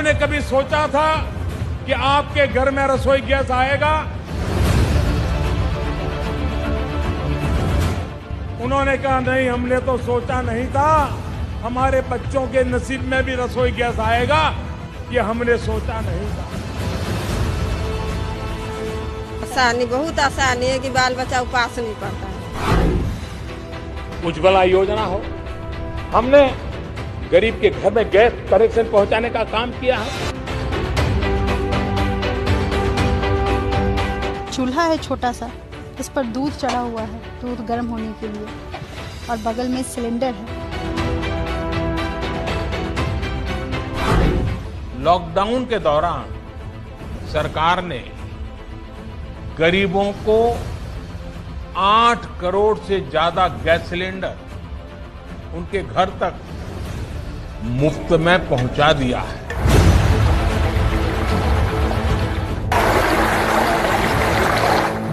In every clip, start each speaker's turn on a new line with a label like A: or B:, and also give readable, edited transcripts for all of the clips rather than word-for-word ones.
A: उन्होंने कभी सोचा था कि आपके घर में रसोई गैस आएगा? उन्होंने कहा नहीं, हमने तो सोचा नहीं था, हमारे बच्चों के नसीब में भी रसोई गैस आएगा, ये हमने सोचा नहीं था।
B: आसानी, बहुत आसानी है कि बाल बच्चा उपास नहीं पड़ता है।
A: उज्ज्वला योजना हो, हमने गरीब के घर में गैस कनेक्शन पहुंचाने का काम किया है।
C: चूल्हा है छोटा सा, इस पर दूध चढ़ा हुआ है, दूध गर्म होने के लिए, और बगल में सिलेंडर है।
A: लॉकडाउन के दौरान सरकार ने गरीबों को 8 करोड़ से ज्यादा गैस सिलेंडर उनके घर तक मुफ्त में पहुंचा दिया है।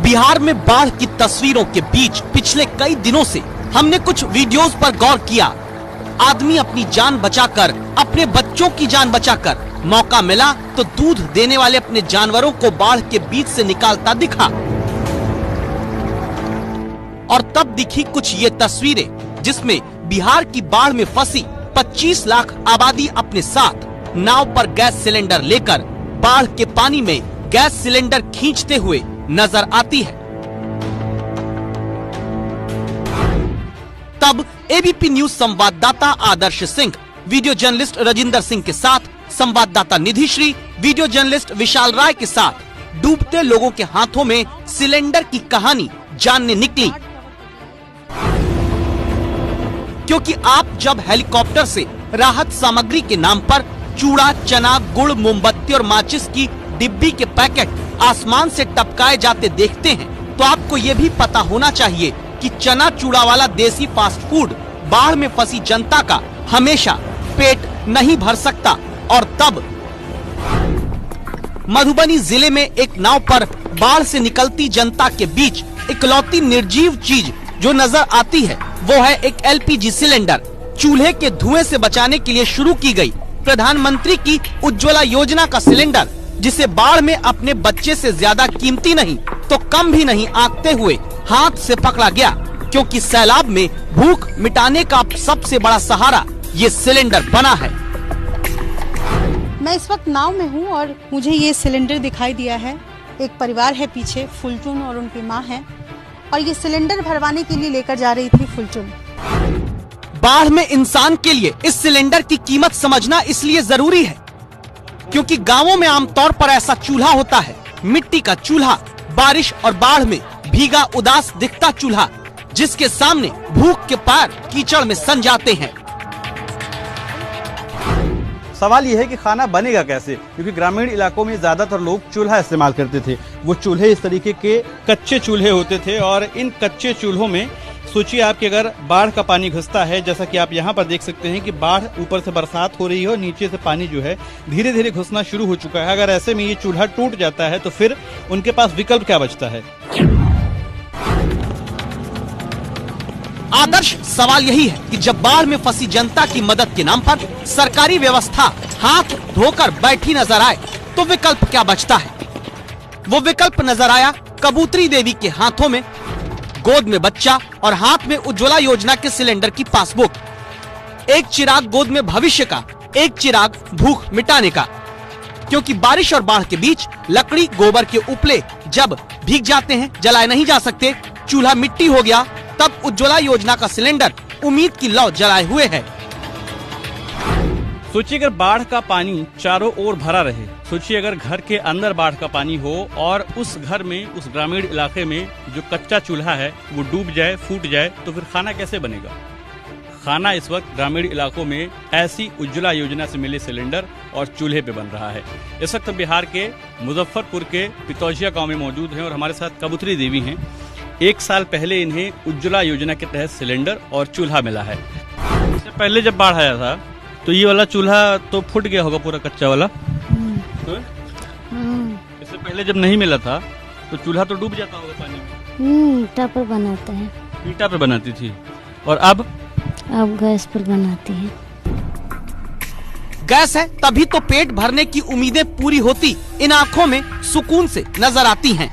D: बिहार में बाढ़ की तस्वीरों के बीच पिछले कई दिनों से हमने कुछ वीडियोस पर गौर किया। आदमी अपनी जान बचाकर, अपने बच्चों की जान बचाकर, मौका मिला तो दूध देने वाले अपने जानवरों को बाढ़ के बीच से निकालता दिखा। और तब दिखी कुछ ये तस्वीरें जिसमें बिहार की बाढ़ में फंसी 25 लाख आबादी अपने साथ नाव पर गैस सिलेंडर लेकर बाढ़ के पानी में गैस सिलेंडर खींचते हुए नजर आती है। तब एबीपी न्यूज संवाददाता आदर्श सिंह, वीडियो जर्नलिस्ट राजिंदर सिंह के साथ संवाददाता निधि श्री, वीडियो जर्नलिस्ट विशाल राय के साथ डूबते लोगों के हाथों में सिलेंडर की कहानी जानने निकली। क्योंकि आप जब हेलीकॉप्टर से राहत सामग्री के नाम पर चूड़ा, चना, गुड़, मोमबत्ती और माचिस की डिब्बी के पैकेट आसमान से टपकाए जाते देखते हैं, तो आपको ये भी पता होना चाहिए कि चना चूड़ा वाला देसी फास्ट फूड बाढ़ में फंसी जनता का हमेशा पेट नहीं भर सकता। और तब मधुबनी जिले में एक नाव पर बाढ़ से निकलती जनता के बीच इकलौती निर्जीव चीज जो नजर आती है वो है एक एलपीजी सिलेंडर। चूल्हे के धुएं से बचाने के लिए शुरू की गई प्रधानमंत्री की उज्ज्वला योजना का सिलेंडर, जिसे बाढ़ में अपने बच्चे से ज्यादा कीमती नहीं तो कम भी नहीं आंकते हुए हाथ से पकड़ा गया, क्योंकि सैलाब में भूख मिटाने का सबसे बड़ा सहारा ये सिलेंडर बना है।
C: मैं इस वक्त नाव में हूँ और मुझे ये सिलेंडर दिखाई दिया है। एक परिवार है पीछे, फुलटून और उनकी माँ है, और ये सिलेंडर भरवाने के लिए लेकर जा रही थी फुलटून।
D: बाढ़ में इंसान के लिए इस सिलेंडर की कीमत समझना इसलिए जरूरी है क्योंकि गांवों में आमतौर पर ऐसा चूल्हा होता है, मिट्टी का चूल्हा, बारिश और बाढ़ में भीगा उदास दिखता चूल्हा, जिसके सामने भूख के पैर कीचड़ में सन जाते हैं।
E: सवाल यह है कि खाना बनेगा कैसे, क्योंकि ग्रामीण इलाकों में ज्यादातर लोग चूल्हा इस्तेमाल करते थे। वो चूल्हे इस तरीके के कच्चे चूल्हे होते थे, और इन कच्चे चूल्हों में सोचिए आप कि अगर बाढ़ का पानी घुसता है, जैसा कि आप यहाँ पर देख सकते हैं कि बाढ़ ऊपर से बरसात हो रही है और नीचे से पानी जो है धीरे धीरे घुसना शुरू हो चुका है। अगर ऐसे में ये चूल्हा टूट जाता है तो फिर उनके पास विकल्प क्या बचता है?
D: आदर्श सवाल यही है कि जब बाढ़ में फंसी जनता की मदद के नाम पर सरकारी व्यवस्था हाथ धोकर बैठी नजर आए तो विकल्प क्या बचता है? वो विकल्प नजर आया कबूतरी देवी के हाथों में, गोद में बच्चा और हाथ में उज्ज्वला योजना के सिलेंडर की पासबुक। एक चिराग गोद में भविष्य का, एक चिराग भूख मिटाने का। क्योंकि बारिश और बाढ़ के बीच लकड़ी, गोबर के उपले जब भीग जाते हैं, जलाए नहीं जा सकते, चूल्हा मिट्टी हो गया, तब उज्ज्वला योजना का सिलेंडर उम्मीद की लौ जलाए हुए है।
E: सोचिए अगर बाढ़ का पानी चारों ओर भरा रहे, सोचिए अगर घर के अंदर बाढ़ का पानी हो और उस घर में, उस ग्रामीण इलाके में जो कच्चा चूल्हा है वो डूब जाए, फूट जाए, तो फिर खाना कैसे बनेगा? खाना इस वक्त ग्रामीण इलाकों में ऐसी उज्ज्वला योजना से मिले सिलेंडर और चूल्हे पे बन रहा है। इस वक्त बिहार के मुजफ्फरपुर के पितौजिया गाँव में मौजूद हैं और हमारे साथ कबूतरी देवी हैं। 1 साल पहले इन्हें उज्ज्वला योजना के तहत सिलेंडर और चूल्हा मिला है। इससे पहले जब बाढ़ आया था तो ये वाला चूल्हा तो फूट गया होगा, पूरा कच्चा वाला। तो इससे पहले जब नहीं मिला था तो चूल्हा तो डूब जाता होगा पानी में।
F: ईंटा पर बनाता है।
E: ईंटा पर बनाती थी, और अब
F: गैस पर बनाती है।
D: गैस है तभी तो पेट भरने की उम्मीदें पूरी होती इन आंखों में सुकून से नजर आती हैं।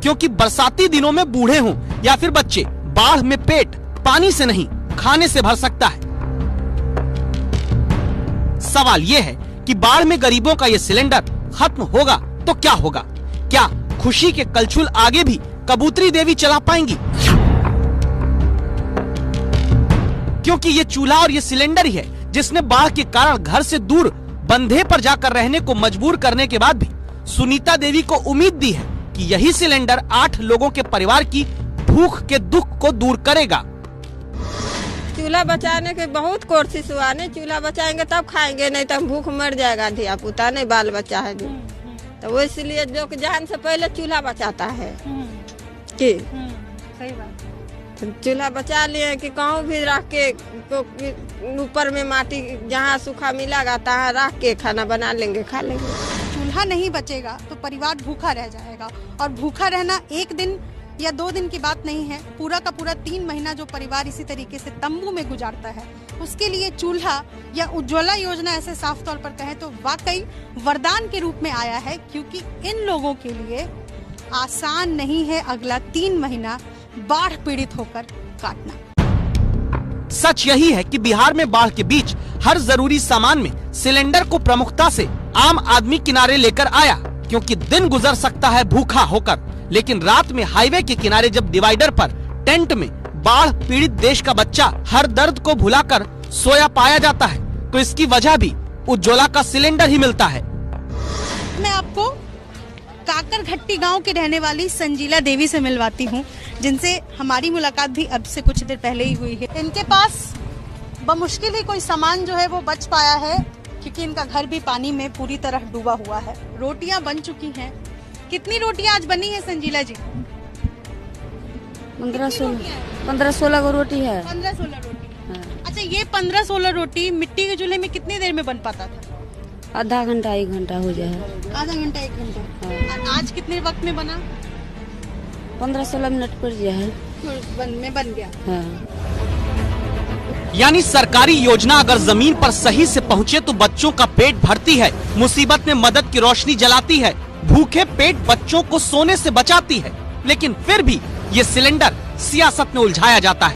D: क्योंकि बरसाती दिनों में बूढ़े हों या फिर बच्चे, बाढ़ में पेट पानी से नहीं खाने से भर सकता है। सवाल ये है कि बाढ़ में गरीबों का ये सिलेंडर खत्म होगा तो क्या होगा? क्या खुशी के कलछुल आगे भी कबूतरी देवी चला पाएंगी? क्योंकि ये चूल्हा और ये सिलेंडर ही है जिसने बाढ़ के कारण घर से दूर बंधे पर जाकर रहने को मजबूर करने के बाद भी सुनीता देवी को उम्मीद दी है कि यही सिलेंडर 8 लोगों के परिवार की भूख के दुख को दूर करेगा।
B: चूल्हा बचाने की बहुत कोशिश हुआ, नहीं चूल्हा बचाएंगे तब खाएंगे, नहीं तो भूख मर जाएगा, धिया पुता नहीं बाल बच्चा है जो, तो वो इसलिए जो जान से पहले चूल्हा बचाता है कि
C: सही बात।
B: चूल्हा बचा लिए कि कहूँ भी रख के ऊपर में माटी जहाँ सूखा मिलेगा तहाँ रख के खाना बना लेंगे, खा लेंगे।
C: चूल्हा नहीं बचेगा तो परिवार भूखा रह जाएगा, और भूखा रहना एक दिन या 2 दिन की बात नहीं है। पूरा का पूरा 3 महीना जो परिवार इसी तरीके से तंबू में गुजारता है, उसके लिए चूल्हा या उज्ज्वला योजना ऐसे साफ तौर पर कहें तो वाकई वरदान के रूप में आया है, क्योंकि इन लोगों के लिए आसान नहीं है अगला 3 महीना बाढ़ पीड़ित होकर काटना।
D: सच यही है कि बिहार में बाढ़ के बीच हर जरूरी सामान में सिलेंडर को प्रमुखता से आम आदमी किनारे लेकर आया, क्योंकि दिन गुजर सकता है भूखा होकर, लेकिन रात में हाईवे के किनारे जब डिवाइडर पर टेंट में बाढ़ पीड़ित देश का बच्चा हर दर्द को भुलाकर सोया पाया जाता है, तो इसकी वजह भी उज्ज्वला का सिलेंडर ही मिलता है।
C: मैं आपको काकरघट्टी गांव के रहने वाली संजीला देवी से मिलवाती हूं, जिनसे हमारी मुलाकात भी अब से कुछ देर पहले ही हुई है। इनके पास बमुश्किल ही कोई सामान जो है वो बच पाया है, क्योंकि इनका घर भी पानी में पूरी तरह डूबा हुआ है। रोटियां बन चुकी हैं। कितनी रोटियां आज बनी है संजीला जी?
F: 15-16 को रोटी है।
C: 15-16 रोटी। अच्छा, ये 15-16 रोटी मिट्टी के चूल्हे में कितनी देर में बन पाता था?
F: आधा घंटा 1 घंटा हो जाए।
C: आधा घंटा 1 घंटा। और आज कितने वक्त में बना?
F: 15-16 मिनट पर जो है
C: बन गया।
F: हाँ।
D: यानी सरकारी योजना अगर जमीन पर सही से पहुँचे तो बच्चों का पेट भरती है, मुसीबत में मदद की रोशनी जलाती है, भूखे पेट बच्चों को सोने से बचाती है, लेकिन फिर भी ये सिलेंडर सियासत में उलझाया जाता है।